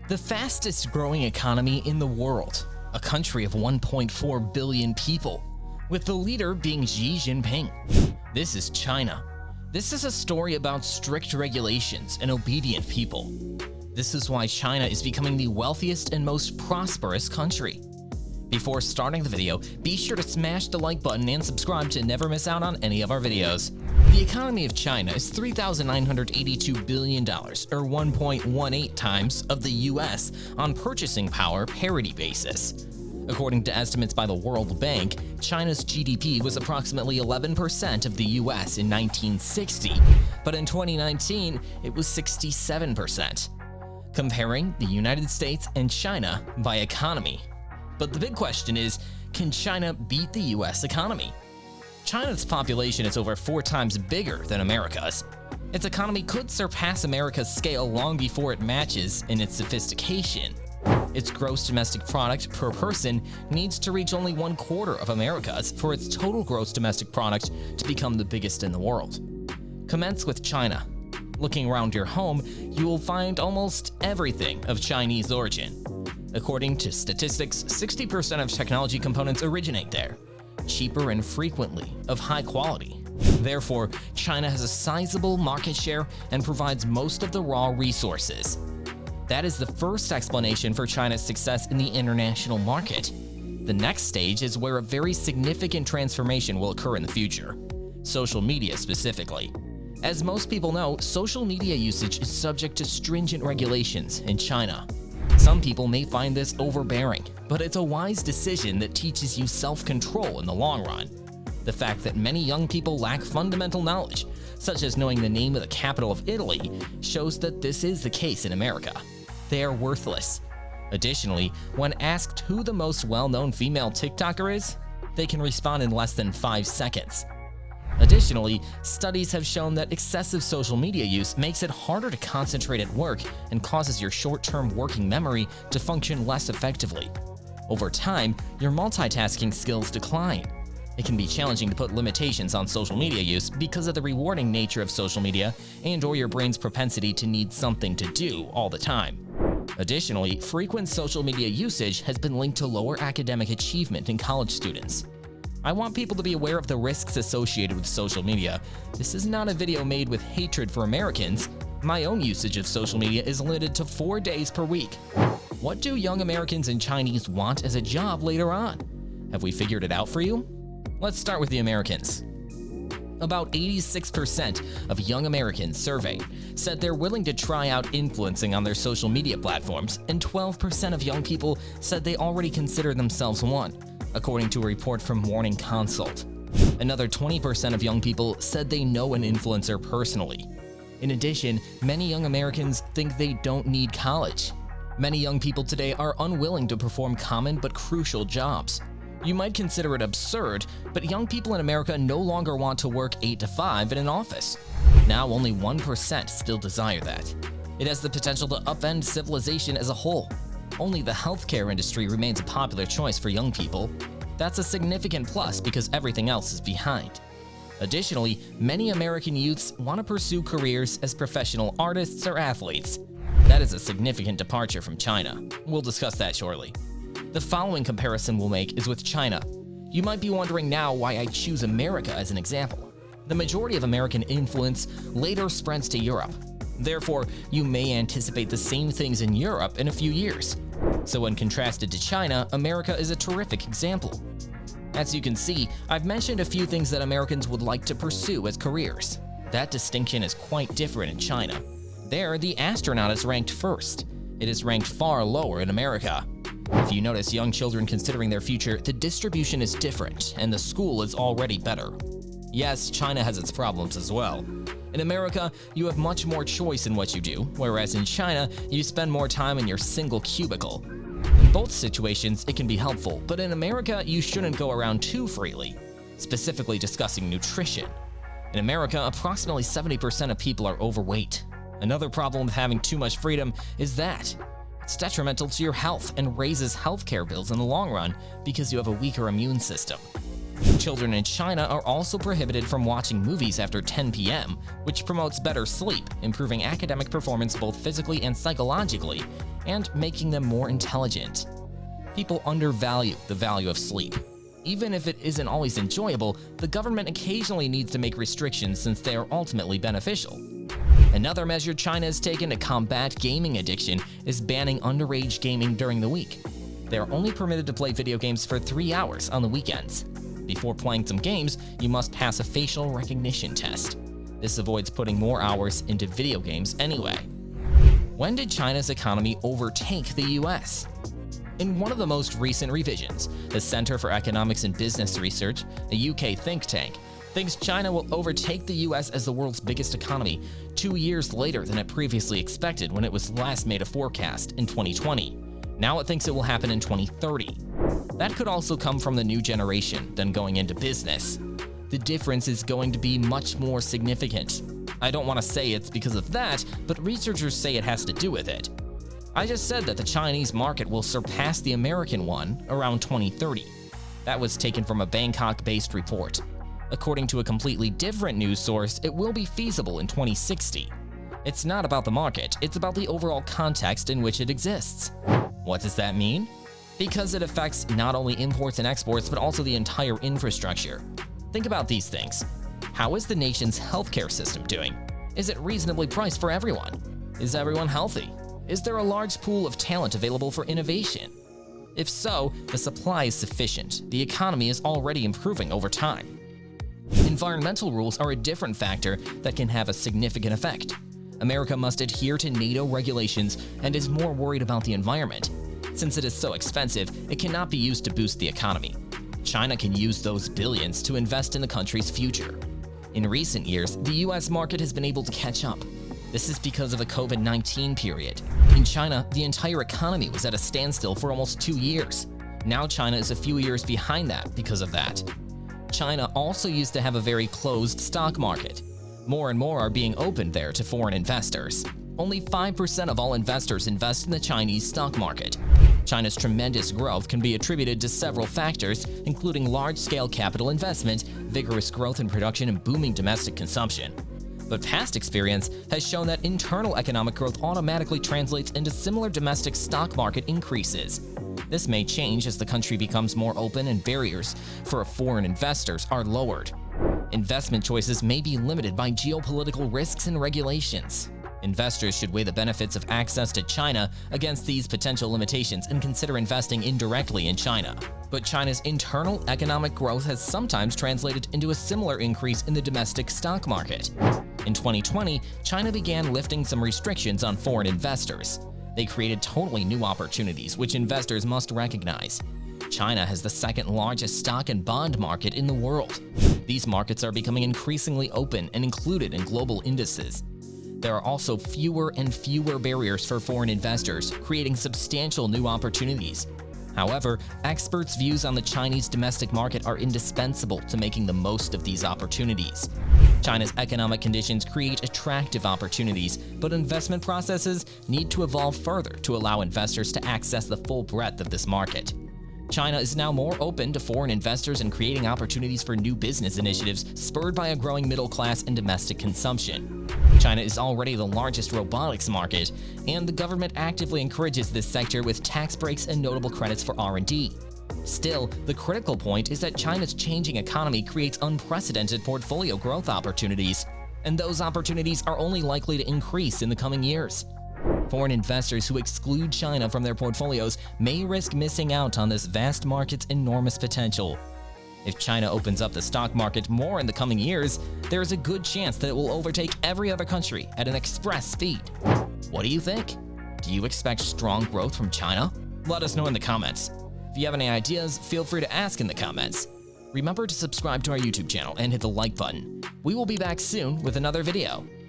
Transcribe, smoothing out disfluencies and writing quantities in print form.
The fastest growing economy in the world, a country of 1.4 billion people, with the leader being Xi Jinping. This is China. This is a story about strict regulations and obedient people. This is why China is becoming the wealthiest and most prosperous country. Before starting the video, be sure to smash the like button and subscribe to never miss out on any of our videos. The economy of China is $3,982 billion, or 1.18 times of the US on purchasing power parity basis. According to estimates by the World Bank, China's GDP was approximately 11% of the US in 1960, but in 2019, it was 67%. Comparing the United States and China by economy. But the big question is, can China beat the US economy? China's population is over 4 times bigger than America's. Its economy could surpass America's scale long before it matches in its sophistication. Its gross domestic product per person needs to reach only 1/4 of America's for its total gross domestic product to become the biggest in the world. Commence with China. Looking around your home, you will find almost everything of Chinese origin. According to statistics, 60% of technology components originate there, cheaper and frequently of high quality. Therefore, China has a sizable market share and provides most of the raw resources. That is the first explanation for China's success in the international market. The next stage is where a very significant transformation will occur in the future. Social media specifically. As most people know, social media usage is subject to stringent regulations in China. Some people may find this overbearing, but it's a wise decision that teaches you self-control in the long run. The fact that many young people lack fundamental knowledge, such as knowing the name of the capital of Italy, shows that this is the case in America. They are worthless. Additionally, when asked who the most well-known female TikToker is, they can respond in less than 5 seconds. Additionally, studies have shown that excessive social media use makes it harder to concentrate at work and causes your short-term working memory to function less effectively. Over time, your multitasking skills decline. It can be challenging to put limitations on social media use because of the rewarding nature of social media and/or your brain's propensity to need something to do all the time. Additionally, frequent social media usage has been linked to lower academic achievement in college students. I want people to be aware of the risks associated with social media. This is not a video made with hatred for Americans. My own usage of social media is limited to 4 days per week. What do young Americans and Chinese want as a job later on? Have we figured it out for you? Let's start with the Americans. About 86% of young Americans surveyed said they're willing to try out influencing on their social media platforms, and 12% of young people said they already consider themselves one, according to a report from Morning Consult. Another 20% of young people said they know an influencer personally. In addition, many young Americans think they don't need college. Many young people today are unwilling to perform common but crucial jobs. You might consider it absurd, but young people in America no longer want to work 8 to 5 in an office. Now only 1% still desire that. It has the potential to upend civilization as a whole. Only the healthcare industry remains a popular choice for young people. That's a significant plus because everything else is behind. Additionally, many American youths want to pursue careers as professional artists or athletes. That is a significant departure from China. We'll discuss that shortly. The following comparison we'll make is with China. You might be wondering now why I choose America as an example. The majority of American influence later spreads to Europe. Therefore, you may anticipate the same things in Europe in a few years. So when contrasted to China, America is a terrific example. As you can see, I've mentioned a few things that Americans would like to pursue as careers. That distinction is quite different in China. There, the astronaut is ranked first. It is ranked far lower in America. If you notice young children considering their future, the distribution is different, and the school is already better. Yes, China has its problems as well. In America, you have much more choice in what you do, whereas in China, you spend more time in your single cubicle. In both situations, it can be helpful, but in America, you shouldn't go around too freely, specifically discussing nutrition. In America, approximately 70% of people are overweight. Another problem with having too much freedom is that It's detrimental to your health and raises healthcare bills in the long run because you have a weaker immune system. Children in China are also prohibited from watching movies after 10 p.m., which promotes better sleep, improving academic performance both physically and psychologically, and making them more intelligent. People undervalue the value of sleep. Even if it isn't always enjoyable, the government occasionally needs to make restrictions since they are ultimately beneficial. Another measure China has taken to combat gaming addiction is banning underage gaming during the week. They are only permitted to play video games for 3 hours on the weekends. Before playing some games, you must pass a facial recognition test. This avoids putting more hours into video games anyway. When did China's economy overtake the US? In one of the most recent revisions, the Center for Economics and Business Research, a UK think tank, thinks China will overtake the US as the world's biggest economy 2 years later than it previously expected when it was last made a forecast in 2020. Now it thinks it will happen in 2030. That could also come from the new generation than going into business. The difference is going to be much more significant. I don't want to say it's because of that, but researchers say it has to do with it. I just said that the Chinese market will surpass the American one around 2030. That was taken from a Bangkok-based report. According to a completely different news source, it will be feasible in 2060. It's not about the market, it's about the overall context in which it exists. What does that mean? Because it affects not only imports and exports, but also the entire infrastructure. Think about these things. How is the nation's healthcare system doing? Is it reasonably priced for everyone? Is everyone healthy? Is there a large pool of talent available for innovation? If so, the supply is sufficient. The economy is already improving over time. Environmental rules are a different factor that can have a significant effect. America must adhere to NATO regulations and is more worried about the environment. Since it is so expensive, it cannot be used to boost the economy. China can use those billions to invest in the country's future. In recent years, the US market has been able to catch up. This is because of the COVID-19 period. In China, the entire economy was at a standstill for almost 2 years. Now China is a few years behind that because of that. China also used to have a very closed stock market. More and more are being opened there to foreign investors. Only 5% of all investors invest in the Chinese stock market. China's tremendous growth can be attributed to several factors, including large-scale capital investment, vigorous growth in production, and booming domestic consumption. But past experience has shown that internal economic growth automatically translates into similar domestic stock market increases. This may change as the country becomes more open and barriers for foreign investors are lowered. Investment choices may be limited by geopolitical risks and regulations. Investors should weigh the benefits of access to China against these potential limitations and consider investing indirectly in China. But China's internal economic growth has sometimes translated into a similar increase in the domestic stock market. In 2020, China began lifting some restrictions on foreign investors. They created totally new opportunities, which investors must recognize. China has the second largest stock and bond market in the world. These markets are becoming increasingly open and included in global indices. There are also fewer and fewer barriers for foreign investors, creating substantial new opportunities. However, experts' views on the Chinese domestic market are indispensable to making the most of these opportunities. China's economic conditions create attractive opportunities, but investment processes need to evolve further to allow investors to access the full breadth of this market. China is now more open to foreign investors and creating opportunities for new business initiatives spurred by a growing middle class and domestic consumption. China is already the largest robotics market, and the government actively encourages this sector with tax breaks and notable credits for R&D. Still, the critical point is that China's changing economy creates unprecedented portfolio growth opportunities, and those opportunities are only likely to increase in the coming years. Foreign investors who exclude China from their portfolios may risk missing out on this vast market's enormous potential. If China opens up the stock market more in the coming years, there is a good chance that it will overtake every other country at an express speed. What do you think? Do you expect strong growth from China? Let us know in the comments. If you have any ideas, feel free to ask in the comments. Remember to subscribe to our YouTube channel and hit the like button. We will be back soon with another video.